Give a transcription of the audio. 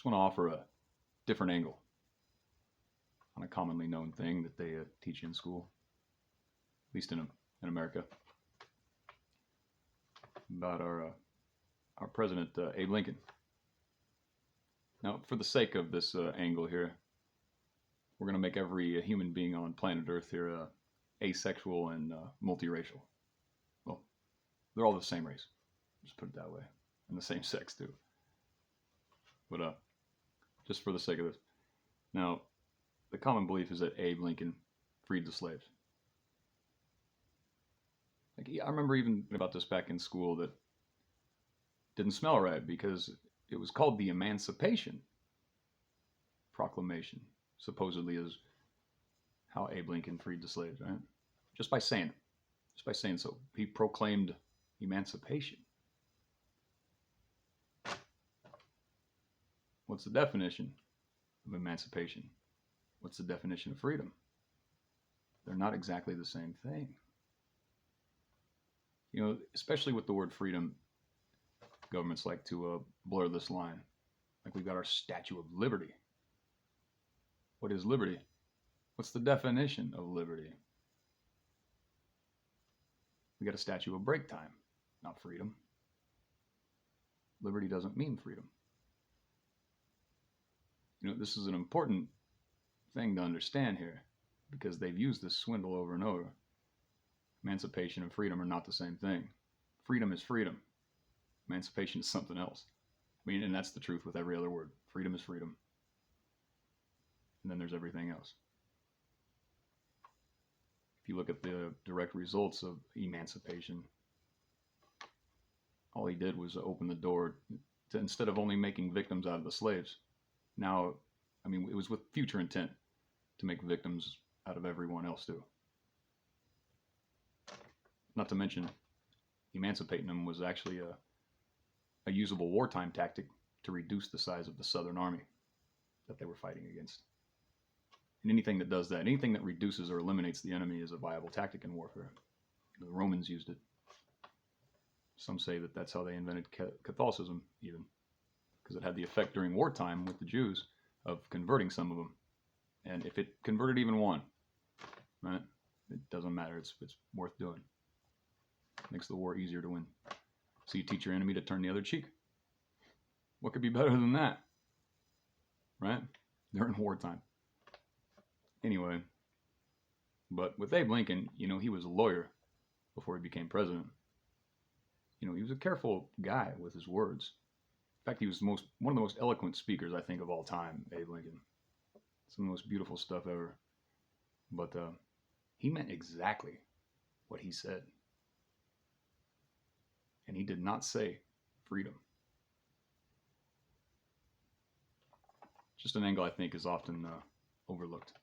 just want to offer a different angle on a commonly known thing that they teach in school, at least in America, about our president, Abe Lincoln. Now, for the sake of this angle here, we're going to make every human being on planet Earth here asexual and multiracial. Well, they're all the same race, just put it that way, and the same sex too. But just for the sake of this, now, the common belief is that Abe Lincoln freed the slaves. Like, I remember even about this back in school that didn't smell right because it was called the Emancipation Proclamation, supposedly is how Abe Lincoln freed the slaves, right? Just by saying it. Just by saying so. He proclaimed emancipation. What's the definition of emancipation? What's the definition of freedom? They're not exactly the same thing. You know, especially with the word freedom, governments like to blur this line. Like we've got our Statue of Liberty. What is liberty? What's the definition of liberty? We got a statue of break time, not freedom. Liberty doesn't mean freedom. You know, this is an important thing to understand here because they've used this swindle over and over. Emancipation and freedom are not the same thing. Freedom is freedom. Emancipation is something else. I mean, and that's the truth with every other word. Freedom is freedom. And then there's everything else. If you look at the direct results of emancipation, all he did was open the door to, instead of only making victims out of the slaves, now, I mean, it was with future intent to make victims out of everyone else too. Not to mention, emancipating them was actually a usable wartime tactic to reduce the size of the Southern Army that they were fighting against. And anything that does that, anything that reduces or eliminates the enemy is a viable tactic in warfare. The Romans used it. Some say that that's how they invented Catholicism even, because it had the effect during wartime with the Jews of converting some of them. And if it converted even one, right, it doesn't matter. It's worth doing. It makes the war easier to win. So you teach your enemy to turn the other cheek. What could be better than that? Right? During wartime. Anyway, but with Abe Lincoln, you know, he was a lawyer before he became president. You know, he was a careful guy with his words. In fact, he was one of the most eloquent speakers, I think, of all time, Abe Lincoln. Some of the most beautiful stuff ever. But he meant exactly what he said. And he did not say freedom. Just an angle I think is often overlooked.